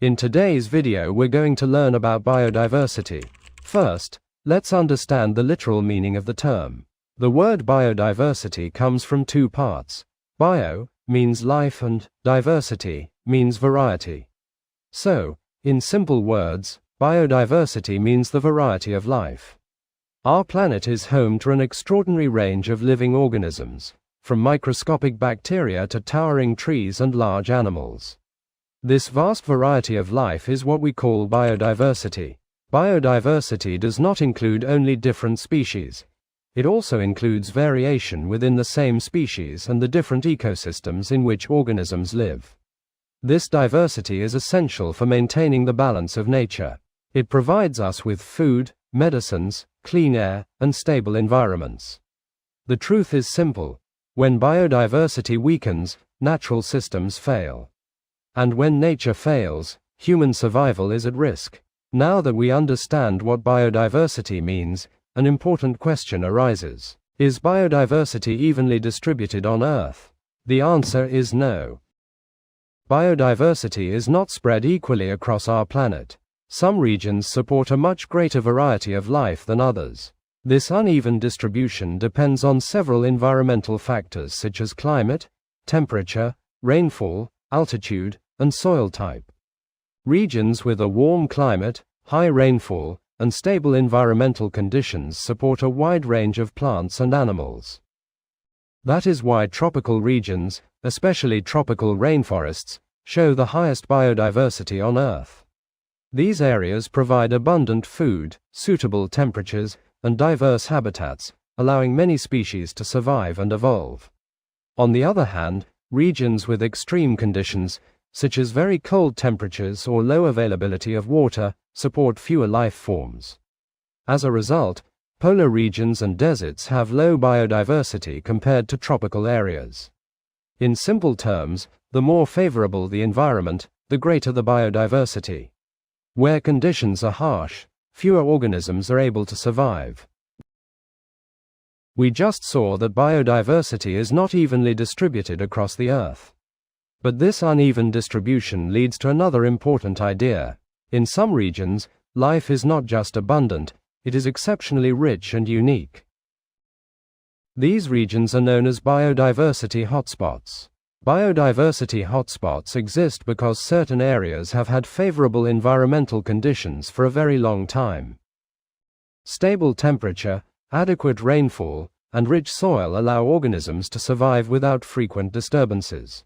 In today's video we're going to learn about biodiversity. First, let's understand the literal meaning of the term. The word biodiversity comes from two parts. Bio means life and diversity means variety. So, in simple words, biodiversity means the variety of life. Our planet is home to an extraordinary range of living organisms, from microscopic bacteria to towering trees and large animals. This vast variety of life is what we call biodiversity. Biodiversity does not include only different species. It also includes variation within the same species and the different ecosystems in which organisms live. This diversity is essential for maintaining the balance of nature. It provides us with food, medicines, clean air, and stable environments. The truth is simple. When biodiversity weakens, natural systems fail. And when nature fails, human survival is at risk. Now that we understand what biodiversity means, an important question arises. Is biodiversity evenly distributed on Earth? The answer is no. Biodiversity is not spread equally across our planet. Some regions support a much greater variety of life than others. This uneven distribution depends on several environmental factors such as climate, temperature, rainfall, altitude, and soil type. Regions with a warm climate, high rainfall, and stable environmental conditions support a wide range of plants and animals. That is why tropical regions, especially tropical rainforests, show the highest biodiversity on Earth. These areas provide abundant food, suitable temperatures, and diverse habitats, allowing many species to survive and evolve. On the other hand, regions with extreme conditions, such as very cold temperatures or low availability of water, support fewer life forms. As a result, polar regions and deserts have low biodiversity compared to tropical areas. In simple terms, the more favorable the environment, the greater the biodiversity. Where conditions are harsh, fewer organisms are able to survive. We just saw that biodiversity is not evenly distributed across the Earth. But this uneven distribution leads to another important idea. In some regions, life is not just abundant, it is exceptionally rich and unique. These regions are known as biodiversity hotspots. Biodiversity hotspots exist because certain areas have had favorable environmental conditions for a very long time. Stable temperature, adequate rainfall, and rich soil allow organisms to survive without frequent disturbances.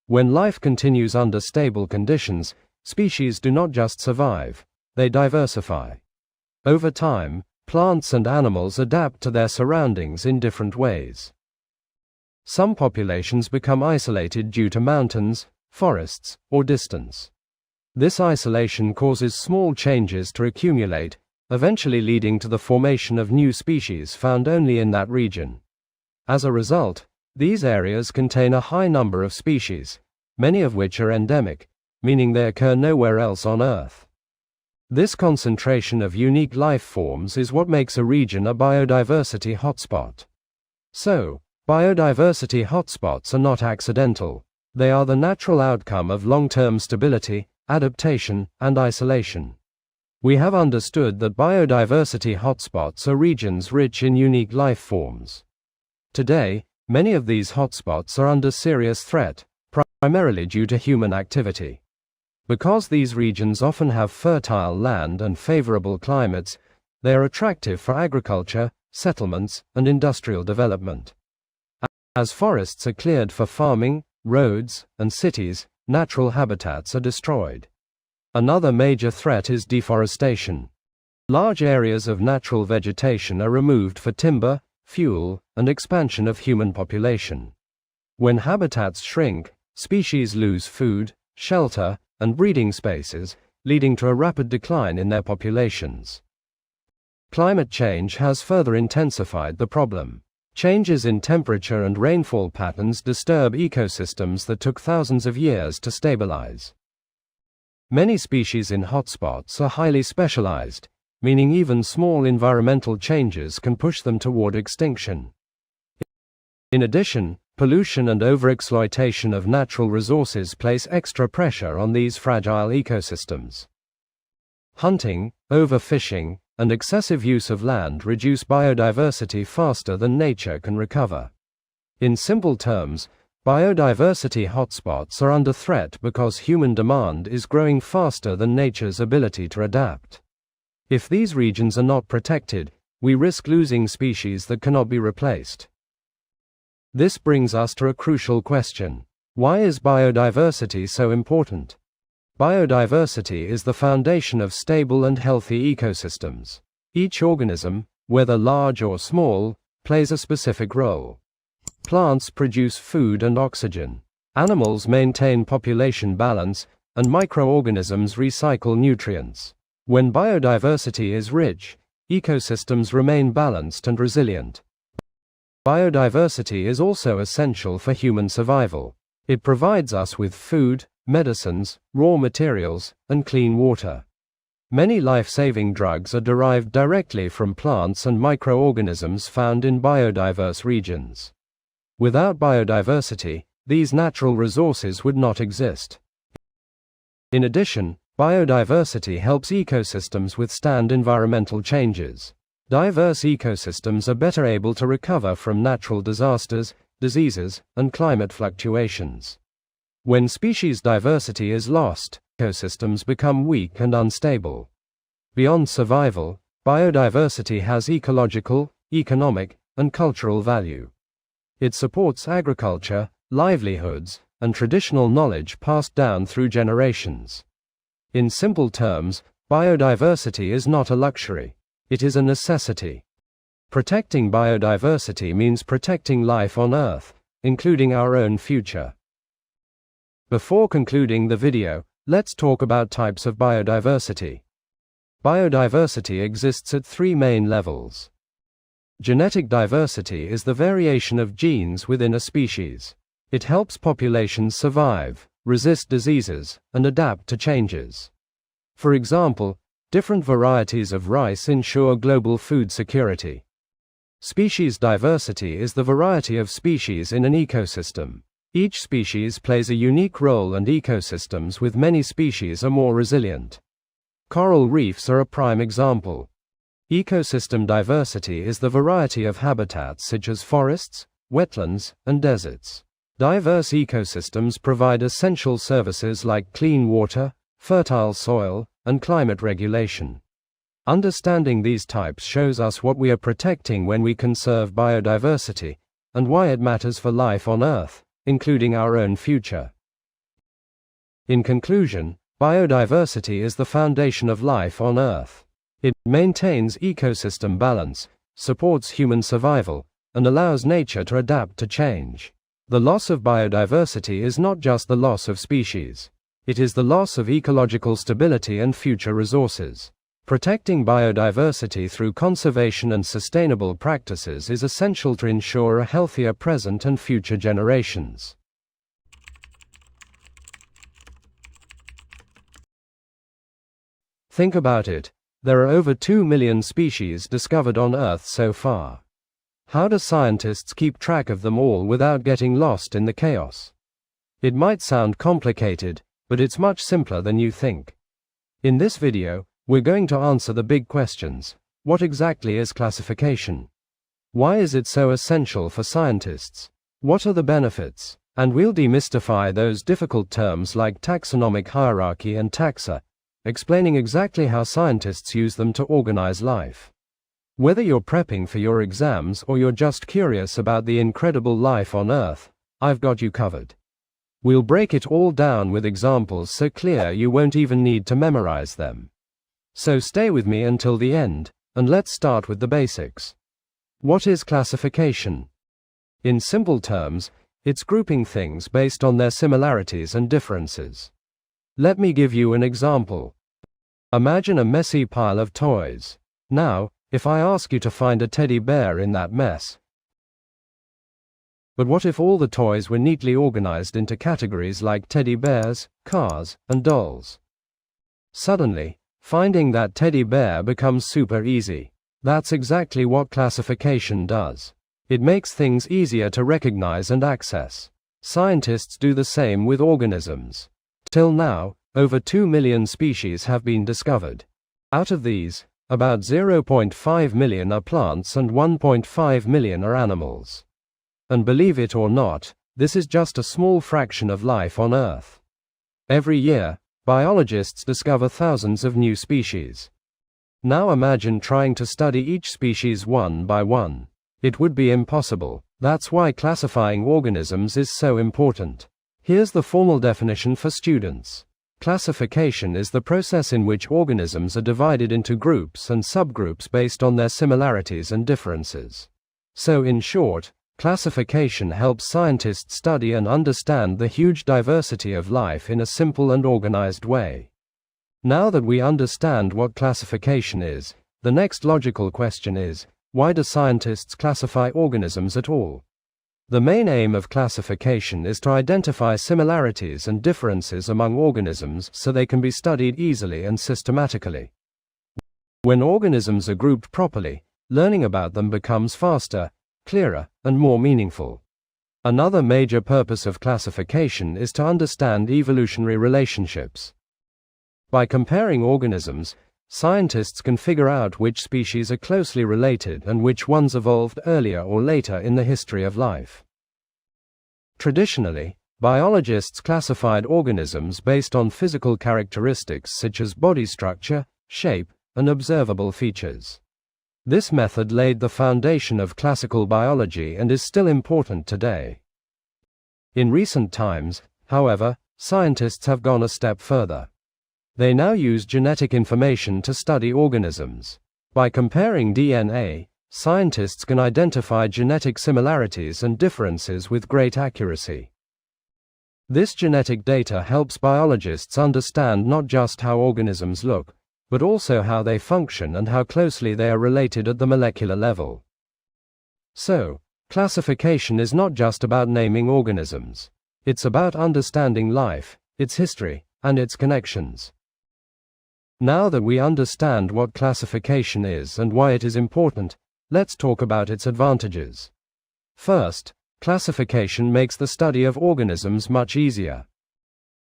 When life continues under stable conditions, species do not just survive, they diversify. Over time, plants and animals adapt to their surroundings in different ways. Some populations become isolated due to mountains, forests, or distance. This isolation causes small changes to accumulate, eventually leading to the formation of new species found only in that region. As a result, these areas contain a high number of species, many of which are endemic, meaning they occur nowhere else on Earth. This concentration of unique life forms is what makes a region a biodiversity hotspot. So, biodiversity hotspots are not accidental. They are the natural outcome of long-term stability, adaptation, and isolation. We have understood that biodiversity hotspots are regions rich in unique life forms. Today, many of these hotspots are under serious threat, primarily due to human activity. Because these regions often have fertile land and favorable climates, they are attractive for agriculture, settlements, and industrial development. As forests are cleared for farming, roads, and cities, natural habitats are destroyed. Another major threat is deforestation. Large areas of natural vegetation are removed for timber, fuel, and expansion of human population. When habitats shrink, species lose food, shelter, and breeding spaces, leading to a rapid decline in their populations. Climate change has further intensified the problem. Changes in temperature and rainfall patterns disturb ecosystems that took thousands of years to stabilize. Many species in hotspots are highly specialized, meaning even small environmental changes can push them toward extinction. In addition, Pollution and overexploitation of natural resources place extra pressure on these fragile ecosystems. Hunting, overfishing, and excessive use of land reduce biodiversity faster than nature can recover. In simple terms, biodiversity hotspots are under threat because human demand is growing faster than nature's ability to adapt. If these regions are not protected, we risk losing species that cannot be replaced. This brings us to a crucial question. Why is biodiversity so important? Biodiversity is the foundation of stable and healthy ecosystems. Each organism, whether large or small, plays a specific role. Plants produce food and oxygen. Animals maintain population balance, and microorganisms recycle nutrients. When biodiversity is rich, ecosystems remain balanced and resilient. Biodiversity is also essential for human survival. It provides us with food, medicines, raw materials, and clean water. Many life-saving drugs are derived directly from plants and microorganisms found in biodiverse regions. Without biodiversity, these natural resources would not exist. In addition, biodiversity helps ecosystems withstand environmental changes. Diverse ecosystems are better able to recover from natural disasters, diseases, and climate fluctuations. When species diversity is lost, ecosystems become weak and unstable. Beyond survival, biodiversity has ecological, economic, and cultural value. It supports agriculture, livelihoods, and traditional knowledge passed down through generations. In simple terms, biodiversity is not a luxury. It is a necessity. Protecting biodiversity means protecting life on Earth, including our own future. Before concluding the video, let's talk about types of biodiversity. Biodiversity exists at three main levels. Genetic diversity is the variation of genes within a species. It helps populations survive, resist diseases, and adapt to changes. For example, different varieties of rice ensure global food security. Species diversity is the variety of species in an ecosystem. Each species plays a unique role, and ecosystems with many species are more resilient. Coral reefs are a prime example. Ecosystem diversity is the variety of habitats such as forests, wetlands, and deserts. Diverse ecosystems provide essential services like clean water, fertile soil, and climate regulation. Understanding these types shows us what we are protecting when we conserve biodiversity, and why it matters for life on Earth, including our own future. In conclusion, biodiversity is the foundation of life on Earth. It maintains ecosystem balance, supports human survival, and allows nature to adapt to change. The loss of biodiversity is not just the loss of species. It is the loss of ecological stability and future resources. Protecting biodiversity through conservation and sustainable practices is essential to ensure a healthier present and future generations. Think about it. There are over 2 million species discovered on Earth so far. How do scientists keep track of them all without getting lost in the chaos? It might sound complicated, but it's much simpler than you think. In this video, we're going to answer the big questions. What exactly is classification? Why is it so essential for scientists? What are the benefits? And we'll demystify those difficult terms like taxonomic hierarchy and taxa, explaining exactly how scientists use them to organize life. Whether you're prepping for your exams or you're just curious about the incredible life on Earth, I've got you covered. We'll break it all down with examples so clear you won't even need to memorize them. So stay with me until the end, and let's start with the basics. What is classification? In simple terms, it's grouping things based on their similarities and differences. Let me give you an example. Imagine a messy pile of toys. Now, if I ask you to find a teddy bear in that mess, but what if all the toys were neatly organized into categories like teddy bears, cars, and dolls? Suddenly, finding that teddy bear becomes super easy. That's exactly what classification does. It makes things easier to recognize and access. Scientists do the same with organisms. Till now, over 2 million species have been discovered. Out of these, about 0.5 million are plants and 1.5 million are animals. And believe it or not, this is just a small fraction of life on Earth. Every year, biologists discover thousands of new species. Now imagine trying to study each species one by one. It would be impossible. That's why classifying organisms is so important. Here's the formal definition for students. Classification is the process in which organisms are divided into groups and subgroups based on their similarities and differences. So in short, classification helps scientists study and understand the huge diversity of life in a simple and organized way. Now that we understand what classification is, the next logical question is, why do scientists classify organisms at all? The main aim of classification is to identify similarities and differences among organisms so they can be studied easily and systematically. When organisms are grouped properly, learning about them becomes faster, clearer, and more meaningful. Another major purpose of classification is to understand evolutionary relationships. By comparing organisms, scientists can figure out which species are closely related and which ones evolved earlier or later in the history of life. Traditionally, biologists classified organisms based on physical characteristics such as body structure, shape, and observable features. This method laid the foundation of classical biology and is still important today. In recent times, however, scientists have gone a step further. They now use genetic information to study organisms. By comparing DNA, scientists can identify genetic similarities and differences with great accuracy. This genetic data helps biologists understand not just how organisms look, but also how they function and how closely they are related at the molecular level. So, classification is not just about naming organisms. It's about understanding life, its history, and its connections. Now that we understand what classification is and why it is important, let's talk about its advantages. First, classification makes the study of organisms much easier.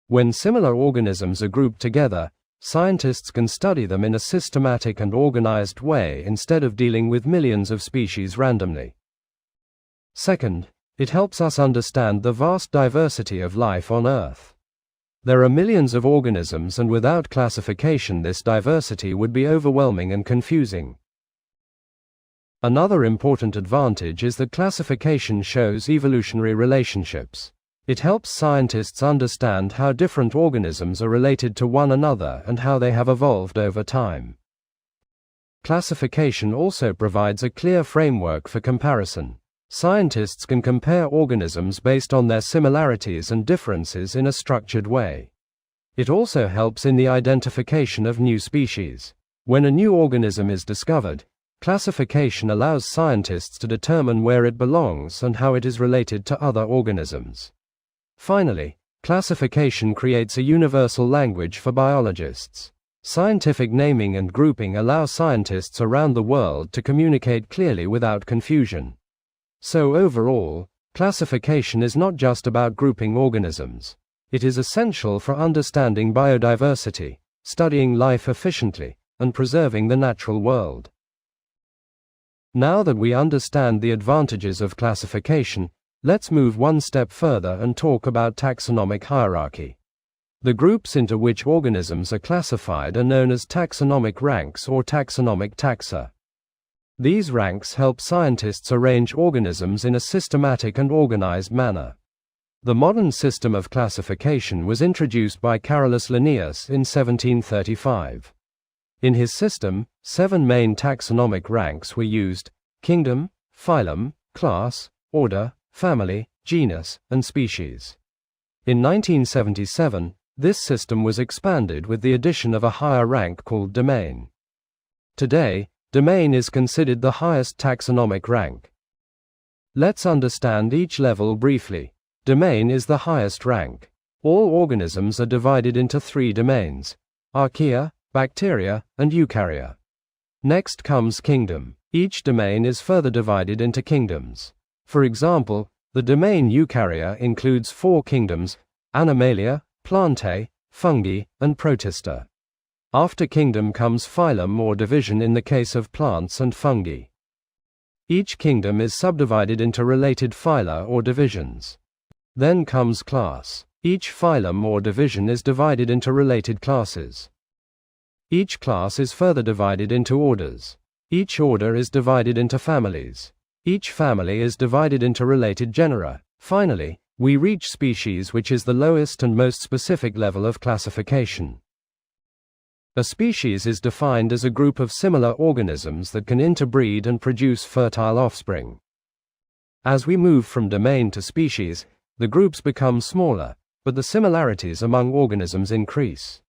When similar organisms are grouped together, scientists can study them in a systematic and organized way instead of dealing with millions of species randomly. Second, it helps us understand the vast diversity of life on Earth. There are millions of organisms, and without classification this diversity would be overwhelming and confusing. Another important advantage is that classification shows evolutionary relationships. It helps scientists understand how different organisms are related to one another and how they have evolved over time. Classification also provides a clear framework for comparison. Scientists can compare organisms based on their similarities and differences in a structured way. It also helps in the identification of new species. When a new organism is discovered, classification allows scientists to determine where it belongs and how it is related to other organisms. Finally, classification creates a universal language for biologists. Scientific naming and grouping allow scientists around the world to communicate clearly without confusion. So overall, classification is not just about grouping organisms. It is essential for understanding biodiversity, studying life efficiently, and preserving the natural world. Now that we understand the advantages of classification, let's move one step further and talk about taxonomic hierarchy. The groups into which organisms are classified are known as taxonomic ranks or taxonomic taxa. These ranks help scientists arrange organisms in a systematic and organized manner. The modern system of classification was introduced by Carolus Linnaeus in 1735. In his system, 7 main taxonomic ranks were used: kingdom, phylum, class, order, family, genus, and species. In 1977, this system was expanded with the addition of a higher rank called domain. Today, domain is considered the highest taxonomic rank. Let's understand each level briefly. Domain is the highest rank. All organisms are divided into 3 domains: Archaea, bacteria, and eukarya. Next comes kingdom. Each domain is further divided into kingdoms. For example, the domain Eukarya includes 4 kingdoms: Animalia, Plantae, Fungi, and Protista. After kingdom comes phylum or division in the case of plants and fungi. Each kingdom is subdivided into related phyla or divisions. Then comes class. Each phylum or division is divided into related classes. Each class is further divided into orders. Each order is divided into families. Each family is divided into related genera. Finally, we reach species, which is the lowest and most specific level of classification. A species is defined as a group of similar organisms that can interbreed and produce fertile offspring. As we move from domain to species, the groups become smaller, but the similarities among organisms increase.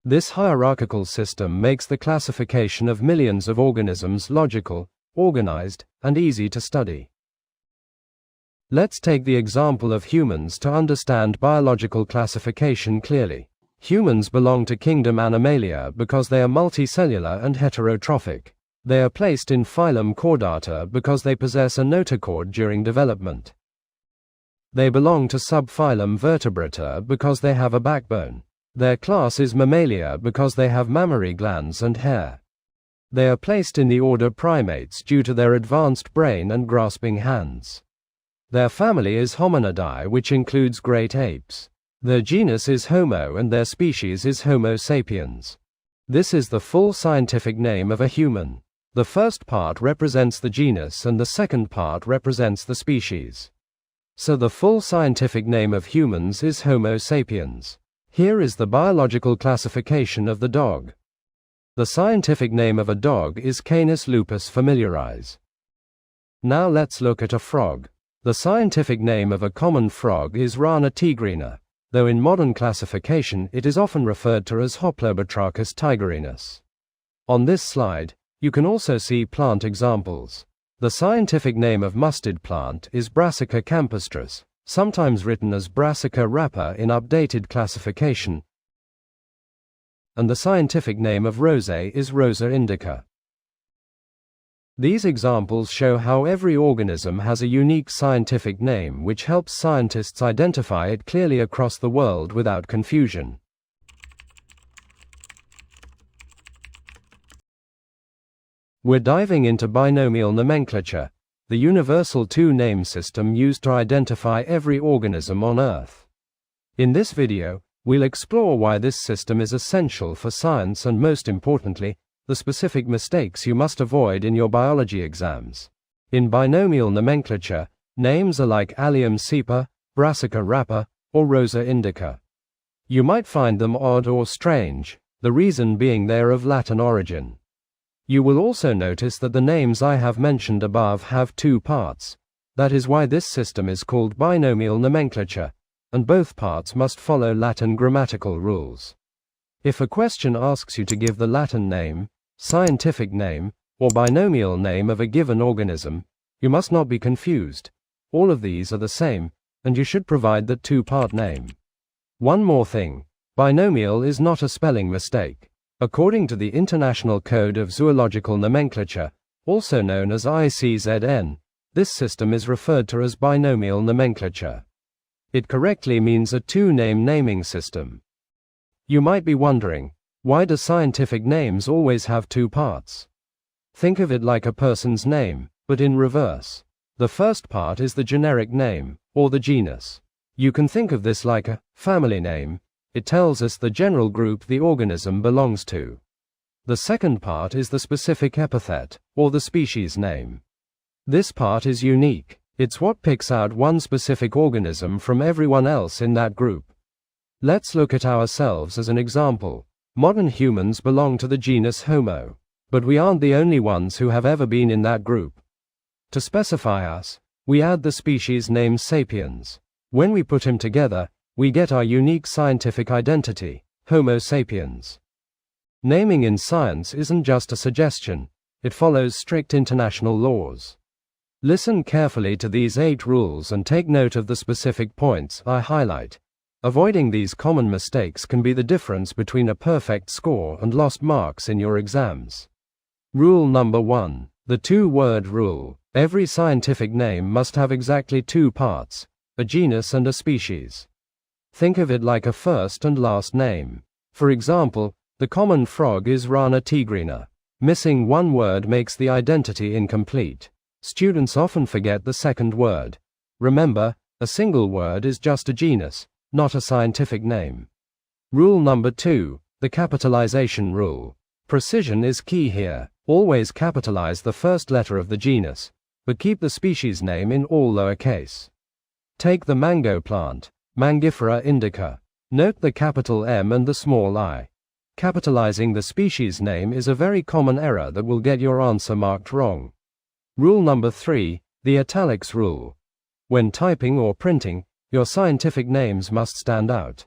This hierarchical system makes the classification of millions of organisms logical, organized, and easy to study. Let's take the example of humans to understand biological classification clearly. Humans belong to kingdom Animalia because they are multicellular and heterotrophic. They are placed in phylum Chordata because they possess a notochord during development. They belong to subphylum Vertebrata because they have a backbone. Their class is Mammalia because they have mammary glands and hair. They are placed in the order Primates due to their advanced brain and grasping hands. Their family is Hominidae, which includes great apes. Their genus is Homo and their species is Homo sapiens. This is the full scientific name of a human. The first part represents the genus and the second part represents the species. So the full scientific name of humans is Homo sapiens. Here is the biological classification of the dog. The scientific name of a dog is Canis lupus familiaris. Now let's look at a frog. The scientific name of a common frog is Rana tigrina, though in modern classification it is often referred to as Hoplobatrachus tigerinus. On this slide, you can also see plant examples. The scientific name of mustard plant is Brassica campestris, sometimes written as Brassica rapa in updated classification, and the scientific name of rose is Rosa indica. These examples show how every organism has a unique scientific name which helps scientists identify it clearly across the world without confusion. We're diving into binomial nomenclature, the universal two-name system used to identify every organism on Earth. In this video, we'll explore why this system is essential for science and, most importantly, the specific mistakes you must avoid in your biology exams. In binomial nomenclature, names are like Allium cepa, Brassica rapa, or Rosa indica. You might find them odd or strange, the reason being they're of Latin origin. You will also notice that the names I have mentioned above have 2 parts. That is why this system is called binomial nomenclature, and both parts must follow Latin grammatical rules. If a question asks you to give the Latin name, scientific name, or binomial name of a given organism, you must not be confused. All of these are the same, and you should provide the 2-part name. One more thing, binomial is not a spelling mistake. According to the International Code of Zoological Nomenclature, also known as ICZN, this system is referred to as binomial nomenclature. It correctly means a 2-name naming system. You might be wondering, why do scientific names always have 2 parts? Think of it like a person's name, but in reverse. The first part is the generic name, or the genus. You can think of this like a family name. It tells us the general group the organism belongs to. The second part is the specific epithet, or the species name. This part is unique. It's what picks out one specific organism from everyone else in that group. Let's look at ourselves as an example. Modern humans belong to the genus Homo, but we aren't the only ones who have ever been in that group. To specify us, we add the species name sapiens. When we put him together, we get our unique scientific identity, Homo sapiens. Naming in science isn't just a suggestion, it follows strict international laws. Listen carefully to these 8 rules and take note of the specific points I highlight. Avoiding these common mistakes can be the difference between a perfect score and lost marks in your exams. Rule number 1. The two-word rule. Every scientific name must have exactly two parts, a genus and a species. Think of it like a first and last name. For example, the common frog is Rana tigrina. Missing one word makes the identity incomplete. Students often forget the second word. Remember, a single word is just a genus, not a scientific name. Rule number 2. The capitalization rule. Precision is key here. Always capitalize the first letter of the genus, but keep the species name in all lowercase. Take the mango plant, Mangifera indica. Note the capital M and the small I. Capitalizing the species name is a very common error that will get your answer marked wrong. Rule number 3, the italics rule. When typing or printing, your scientific names must stand out.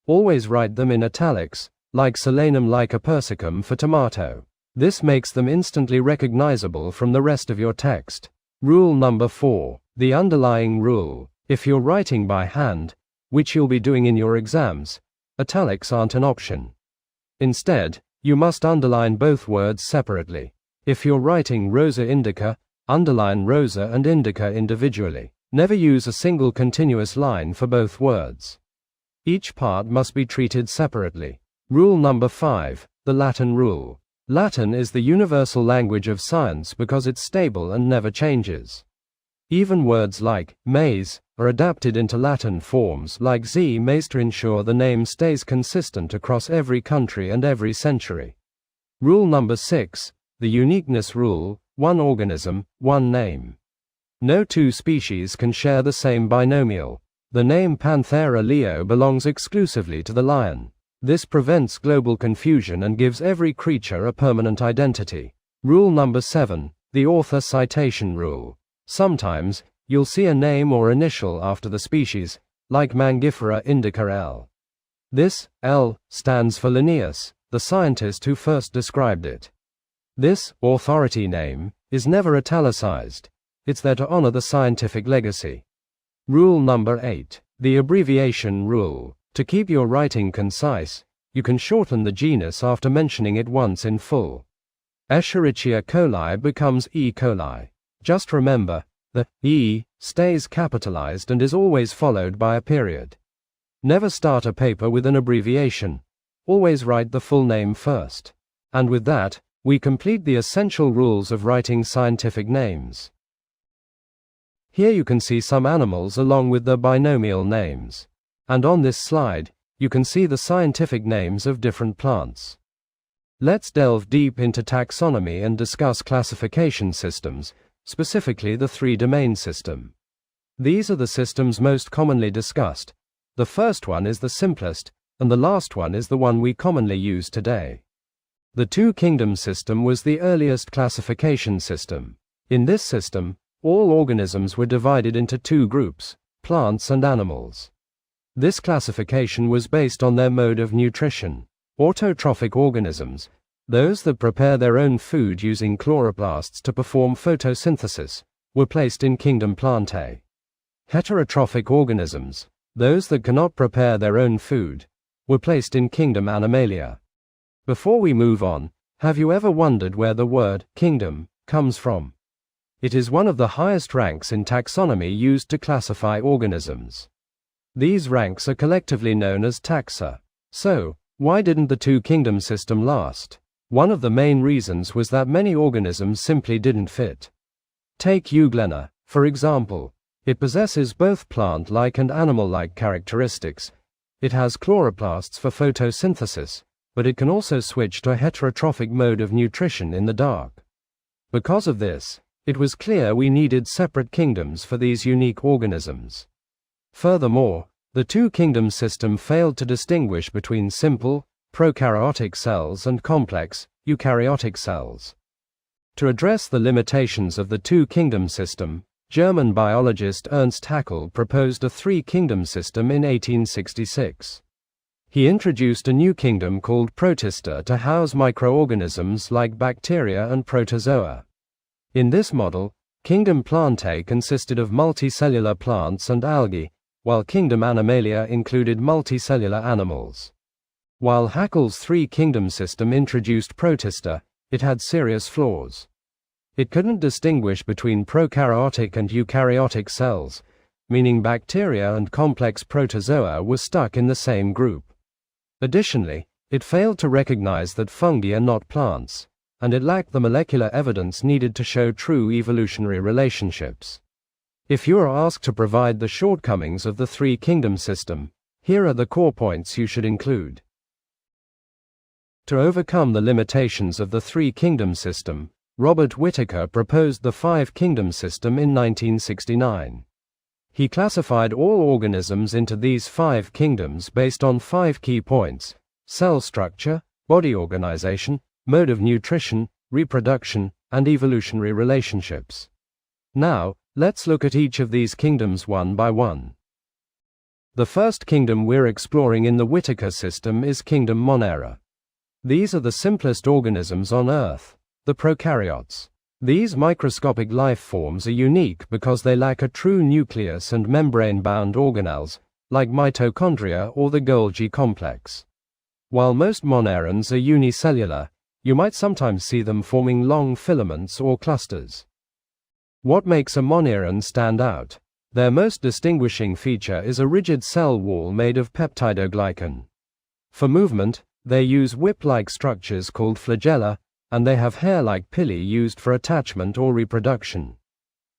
Always write them in italics, like Solanum lycopersicum for tomato. This makes them instantly recognizable from the rest of your text. Rule number 4, the underlying rule. If you're writing by hand, which you'll be doing in your exams, italics aren't an option. Instead, you must underline both words separately. If you're writing Rosa indica, underline Rosa and indica individually. Never use a single continuous line for both words. Each part must be treated separately. Rule number 5, the Latin rule. Latin is the universal language of science because it's stable and never changes. Even words like maize are adapted into Latin forms like z maize to ensure the name stays consistent across every country and every century. Rule number 6, the uniqueness rule, one organism, one name. No two species can share the same binomial. The name Panthera leo belongs exclusively to the lion. This prevents global confusion and gives every creature a permanent identity. Rule number 7, the author citation rule. Sometimes, you'll see a name or initial after the species, like Mangifera indica L. This, L, stands for Linnaeus, the scientist who first described it. This, authority name, is never italicized. It's there to honor the scientific legacy. Rule number 8, the abbreviation rule. To keep your writing concise, you can shorten the genus after mentioning it once in full. Escherichia coli becomes E. coli. Just remember, the E stays capitalized and is always followed by a period. Never start a paper with an abbreviation. Always write the full name first. And with that, we complete the essential rules of writing scientific names. Here you can see some animals along with their binomial names. And on this slide, you can see the scientific names of different plants. Let's delve deep into taxonomy and discuss classification systems, specifically the three-domain system. These are the systems most commonly discussed. The first one is the simplest, and the last one is the one we commonly use today. The two-kingdom system was the earliest classification system. In this system, all organisms were divided into two groups, plants and animals. This classification was based on their mode of nutrition. Autotrophic organisms, those that prepare their own food using chloroplasts to perform photosynthesis, were placed in kingdom Plantae. Heterotrophic organisms, those that cannot prepare their own food, were placed in kingdom Animalia. Before we move on, have you ever wondered where the word kingdom comes from? It is one of the highest ranks in taxonomy used to classify organisms. These ranks are collectively known as taxa. So, why didn't the two-kingdom system last? One of the main reasons was that many organisms simply didn't fit. Take Euglena, for example. It possesses both plant-like and animal-like characteristics. It has chloroplasts for photosynthesis, but it can also switch to a heterotrophic mode of nutrition in the dark. Because of this, it was clear we needed separate kingdoms for these unique organisms. Furthermore, the two-kingdom system failed to distinguish between simple, prokaryotic cells and complex, eukaryotic cells. To address the limitations of the two-kingdom system, German biologist Ernst Haeckel proposed a three-kingdom system in 1866. He introduced a new kingdom called Protista to house microorganisms like bacteria and protozoa. In this model, kingdom Plantae consisted of multicellular plants and algae, while kingdom Animalia included multicellular animals. While Haeckel's three-kingdom system introduced Protista, it had serious flaws. It couldn't distinguish between prokaryotic and eukaryotic cells, meaning bacteria and complex protozoa were stuck in the same group. Additionally, it failed to recognize that fungi are not plants, and it lacked the molecular evidence needed to show true evolutionary relationships. If you are asked to provide the shortcomings of the three-kingdom system, here are the core points you should include. To overcome the limitations of the three-kingdom system, Robert Whitaker proposed the five-kingdom system in 1969. He classified all organisms into these five kingdoms based on 5 key points: cell structure, body organization, mode of nutrition, reproduction, and evolutionary relationships. Now, let's look at each of these kingdoms one by one. The first kingdom we're exploring in the Whitaker system is Kingdom Monera. These are the simplest organisms on Earth, the prokaryotes. These microscopic life forms are unique because they lack a true nucleus and membrane-bound organelles, like mitochondria or the Golgi complex. While most monerans are unicellular, you might sometimes see them forming long filaments or clusters. What makes a moneran stand out? Their most distinguishing feature is a rigid cell wall made of peptidoglycan. For movement, they use whip-like structures called flagella, and they have hair-like pili used for attachment or reproduction.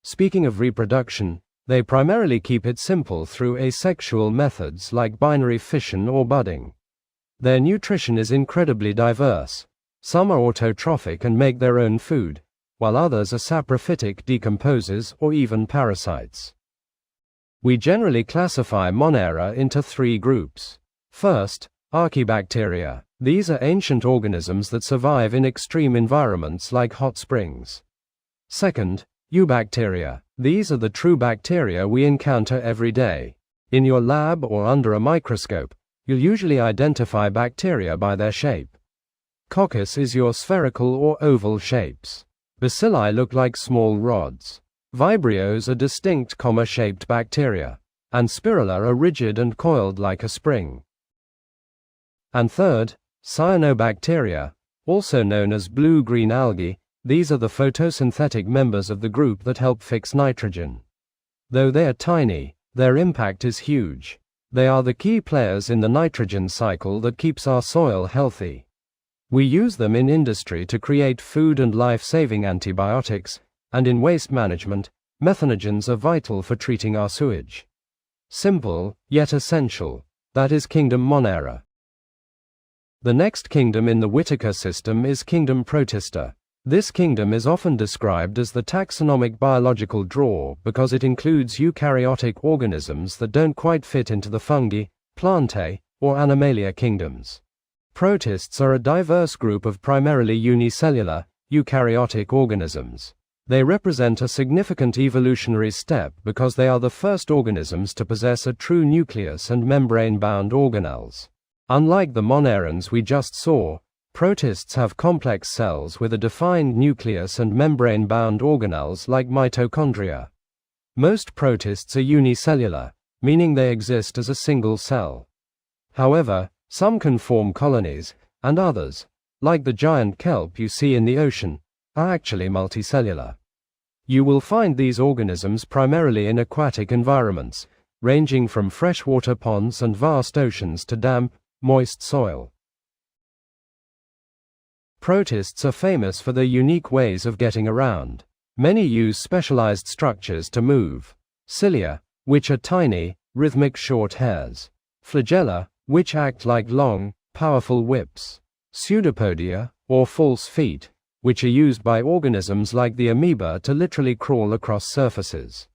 Speaking of reproduction, they primarily keep it simple through asexual methods like binary fission or budding. Their nutrition is incredibly diverse. Some are autotrophic and make their own food, while others are saprophytic decomposers or even parasites. We generally classify Monera into 3 groups. First, Archaebacteria. These are ancient organisms that survive in extreme environments like hot springs. Second, Eubacteria. These are the true bacteria we encounter every day. In your lab or under a microscope, you'll usually identify bacteria by their shape. Coccus is your spherical or oval shapes. Bacilli look like small rods. Vibrios are distinct comma-shaped bacteria. And Spirilla are rigid and coiled like a spring. And third, Cyanobacteria, also known as blue-green algae. These are the photosynthetic members of the group that help fix nitrogen. Though they are tiny, their impact is huge. They are the key players in the nitrogen cycle that keeps our soil healthy. We use them in industry to create food and life-saving antibiotics, and in waste management, methanogens are vital for treating our sewage. Simple, yet essential. That is Kingdom Monera. The next kingdom in the Whitaker system is Kingdom Protista. This kingdom is often described as the taxonomic biological drawer because it includes eukaryotic organisms that don't quite fit into the Fungi, Plantae, or Animalia kingdoms. Protists are a diverse group of primarily unicellular, eukaryotic organisms. They represent a significant evolutionary step because they are the first organisms to possess a true nucleus and membrane-bound organelles. Unlike the monerans we just saw, protists have complex cells with a defined nucleus and membrane-bound organelles like mitochondria. Most protists are unicellular, meaning they exist as a single cell. However, some can form colonies, and others, like the giant kelp you see in the ocean, are actually multicellular. You will find these organisms primarily in aquatic environments, ranging from freshwater ponds and vast oceans to damp, moist soil. Protists are famous for their unique ways of getting around. Many use specialized structures to move. Cilia, which are tiny, rhythmic short hairs. Flagella, which act like long, powerful whips. Pseudopodia, or false feet, which are used by organisms like the amoeba to literally crawl across surfaces.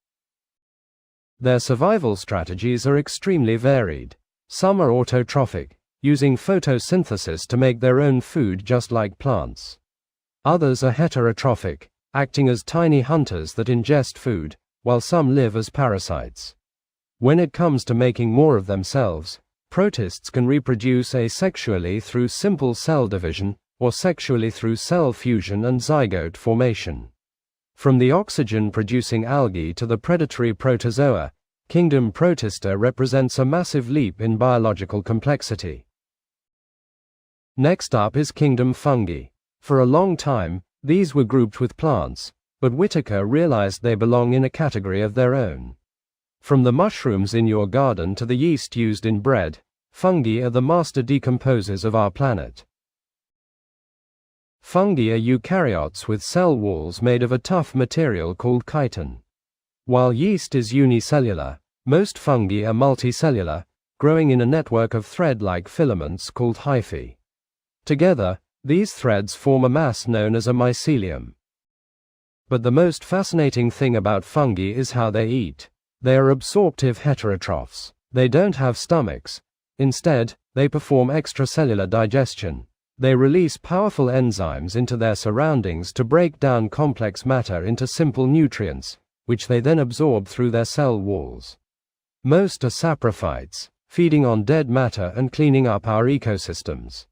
Their survival strategies are extremely varied. Some are autotrophic, using photosynthesis to make their own food just like plants. Others are heterotrophic, acting as tiny hunters that ingest food, while some live as parasites. When it comes to making more of themselves, protists can reproduce asexually through simple cell division, or sexually through cell fusion and zygote formation. From the oxygen-producing algae to the predatory protozoa, Kingdom Protista represents a massive leap in biological complexity. Next up is Kingdom Fungi. For a long time, these were grouped with plants, but Whitaker realized they belong in a category of their own. From the mushrooms in your garden to the yeast used in bread, fungi are the master decomposers of our planet. Fungi are eukaryotes with cell walls made of a tough material called chitin. While yeast is unicellular, most fungi are multicellular, growing in a network of thread-like filaments called hyphae. Together, these threads form a mass known as a mycelium. But the most fascinating thing about fungi is how they eat. They are absorptive heterotrophs. They don't have stomachs. Instead, they perform extracellular digestion. They release powerful enzymes into their surroundings to break down complex matter into simple nutrients, which they then absorb through their cell walls. Most are saprophytes, feeding on dead matter and cleaning up our ecosystems.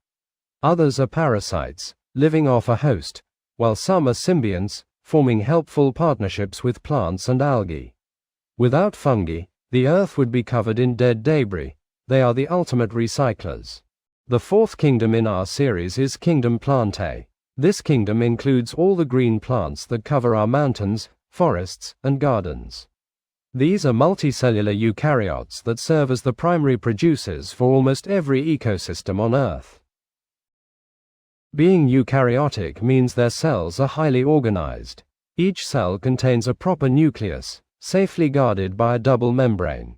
Others are parasites, living off a host, while some are symbionts, forming helpful partnerships with plants and algae. Without fungi, the earth would be covered in dead debris. They are the ultimate recyclers. The fourth kingdom in our series is Kingdom Plantae. This kingdom includes all the green plants that cover our mountains, forests, and gardens. These are multicellular eukaryotes that serve as the primary producers for almost every ecosystem on Earth. Being eukaryotic means their cells are highly organized. Each cell contains a proper nucleus, safely guarded by a double membrane.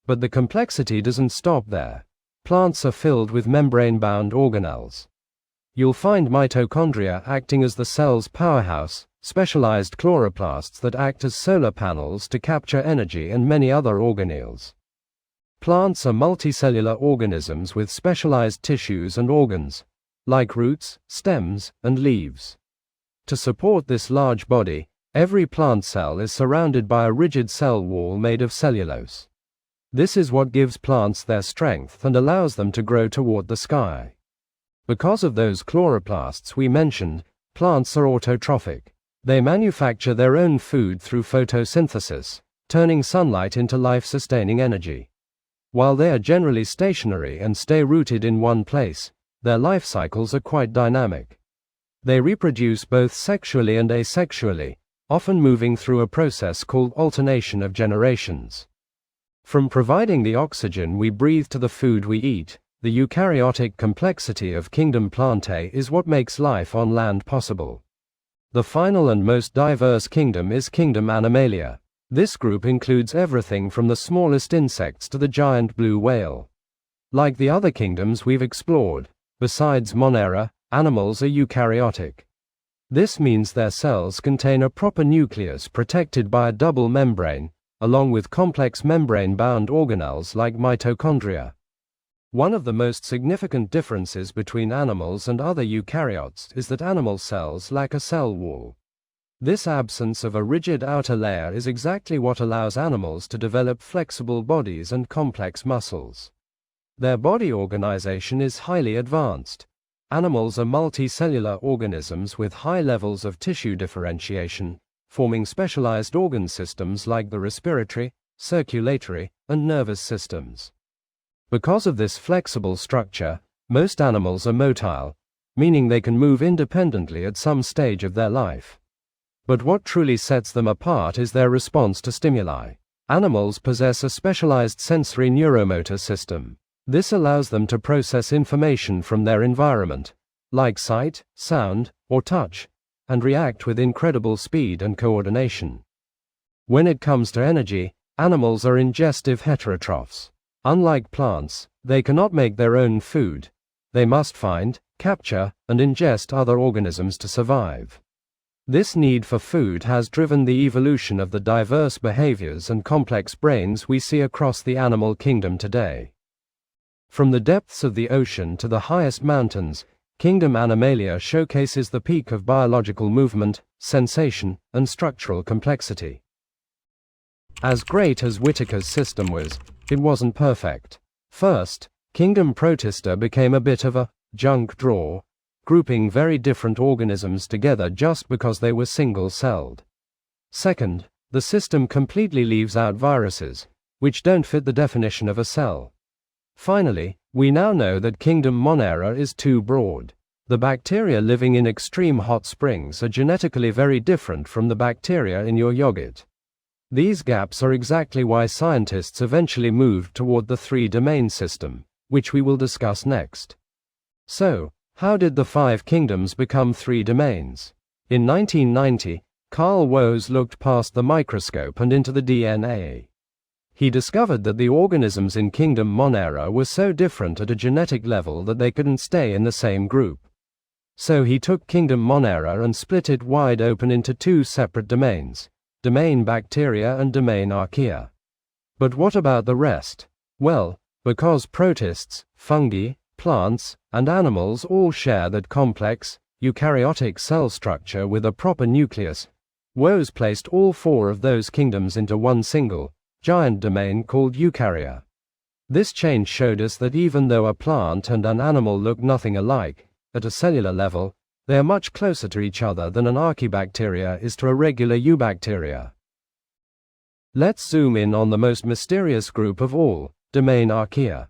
But the complexity doesn't stop there. Plants are filled with membrane-bound organelles. You'll find mitochondria acting as the cell's powerhouse, specialized chloroplasts that act as solar panels to capture energy, and many other organelles. Plants are multicellular organisms with specialized tissues and organs, like roots, stems, and leaves. To support this large body, every plant cell is surrounded by a rigid cell wall made of cellulose. This is what gives plants their strength and allows them to grow toward the sky. Because of those chloroplasts we mentioned, plants are autotrophic. They manufacture their own food through photosynthesis, turning sunlight into life-sustaining energy. While they are generally stationary and stay rooted in one place, their life cycles are quite dynamic. They reproduce both sexually and asexually, often moving through a process called alternation of generations. From providing the oxygen we breathe to the food we eat, the eukaryotic complexity of Kingdom Plantae is what makes life on land possible. The final and most diverse kingdom is Kingdom Animalia. This group includes everything from the smallest insects to the giant blue whale. Like the other kingdoms we've explored, besides Monera, animals are eukaryotic. This means their cells contain a proper nucleus protected by a double membrane, along with complex membrane-bound organelles like mitochondria. One of the most significant differences between animals and other eukaryotes is that animal cells lack a cell wall. This absence of a rigid outer layer is exactly what allows animals to develop flexible bodies and complex muscles. Their body organization is highly advanced. Animals are multicellular organisms with high levels of tissue differentiation, forming specialized organ systems like the respiratory, circulatory, and nervous systems. Because of this flexible structure, most animals are motile, meaning they can move independently at some stage of their life. But what truly sets them apart is their response to stimuli. Animals possess a specialized sensory neuromotor system. This allows them to process information from their environment, like sight, sound, or touch, and react with incredible speed and coordination. When it comes to energy, animals are ingestive heterotrophs. Unlike plants, they cannot make their own food. They must find, capture, and ingest other organisms to survive. This need for food has driven the evolution of the diverse behaviors and complex brains we see across the animal kingdom today. From the depths of the ocean to the highest mountains, Kingdom Animalia showcases the peak of biological movement, sensation, and structural complexity. As great as Whitaker's system was, it wasn't perfect. First, Kingdom Protista became a bit of a junk drawer, grouping very different organisms together just because they were single-celled. Second, the system completely leaves out viruses, which don't fit the definition of a cell. Finally, we now know that Kingdom Monera is too broad. The bacteria living in extreme hot springs are genetically very different from the bacteria in your yogurt. These gaps are exactly why scientists eventually moved toward the three-domain system, which we will discuss next. So, how did the 5 kingdoms become 3 domains? In 1990, Carl Woese looked past the microscope and into the DNA. He discovered that the organisms in kingdom Monera were so different at a genetic level that they couldn't stay in the same group. So he took kingdom Monera and split it wide open into 2 separate domains, domain bacteria and domain Archaea. But what about the rest? Well, because protists, fungi, plants, and animals all share that complex, eukaryotic cell structure with a proper nucleus, Woese placed all 4 of those kingdoms into one single, giant domain called Eukarya. This change showed us that even though a plant and an animal look nothing alike, at a cellular level, they are much closer to each other than an archaebacteria is to a regular eubacteria. Let's zoom in on the most mysterious group of all, domain Archaea.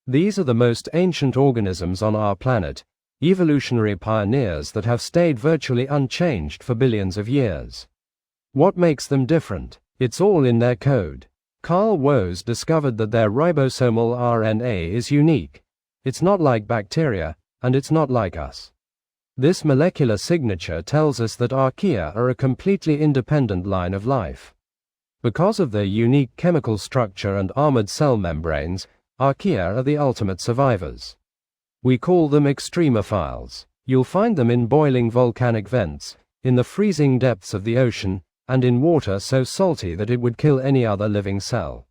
These are the most ancient organisms on our planet, evolutionary pioneers that have stayed virtually unchanged for billions of years. What makes them different? It's all in their code. Carl Woese discovered that their ribosomal RNA is unique. It's not like bacteria, and it's not like us. This molecular signature tells us that Archaea are a completely independent line of life. Because of their unique chemical structure and armored cell membranes, Archaea are the ultimate survivors. We call them extremophiles. You'll find them in boiling volcanic vents, in the freezing depths of the ocean, and in water so salty that it would kill any other living cell.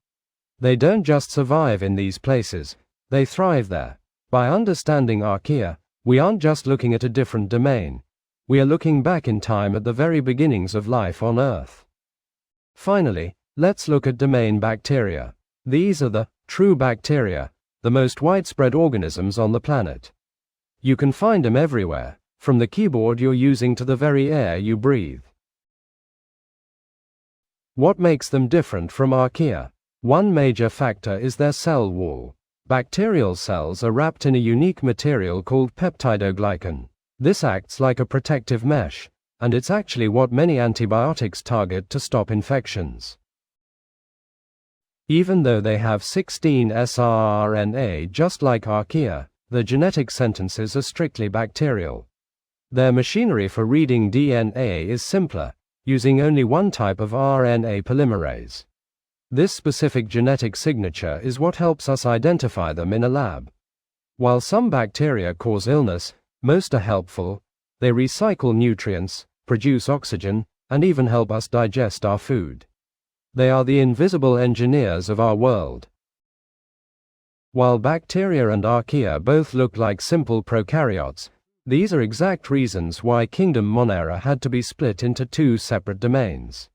They don't just survive in these places, they thrive there. By understanding Archaea, we aren't just looking at a different domain, we are looking back in time at the very beginnings of life on Earth. Finally, let's look at domain bacteria. These are the true bacteria, the most widespread organisms on the planet. You can find them everywhere, from the keyboard you're using to the very air you breathe. What makes them different from Archaea? One major factor is their cell wall. Bacterial cells are wrapped in a unique material called peptidoglycan. This acts like a protective mesh, and it's actually what many antibiotics target to stop infections. Even though they have 16 srRNA just like Archaea, their genetic sentences are strictly bacterial. Their machinery for reading DNA is simpler, using only one type of RNA polymerase. This specific genetic signature is what helps us identify them in a lab. While some bacteria cause illness, most are helpful. They recycle nutrients, produce oxygen, and even help us digest our food. They are the invisible engineers of our world. While bacteria and Archaea both look like simple prokaryotes, these are exact reasons why kingdom Monera had to be split into 2 separate domains.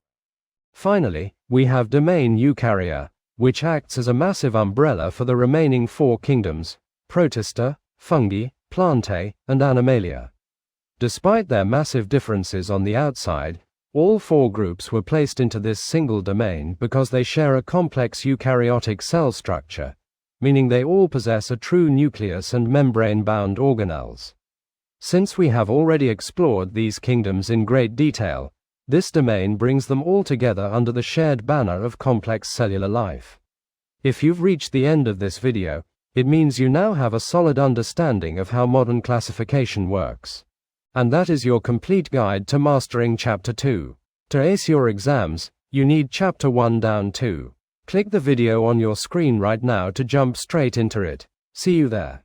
Finally, we have domain Eukarya, which acts as a massive umbrella for the remaining 4 kingdoms, Protista, Fungi, Plantae, and Animalia. Despite their massive differences on the outside, all 4 groups were placed into this single domain because they share a complex eukaryotic cell structure, meaning they all possess a true nucleus and membrane-bound organelles. Since we have already explored these kingdoms in great detail, this domain brings them all together under the shared banner of complex cellular life. If you've reached the end of this video, it means you now have a solid understanding of how modern classification works. And that is your complete guide to mastering Chapter 2. To ace your exams, you need Chapter 1 down too. Click the video on your screen right now to jump straight into it. See you there.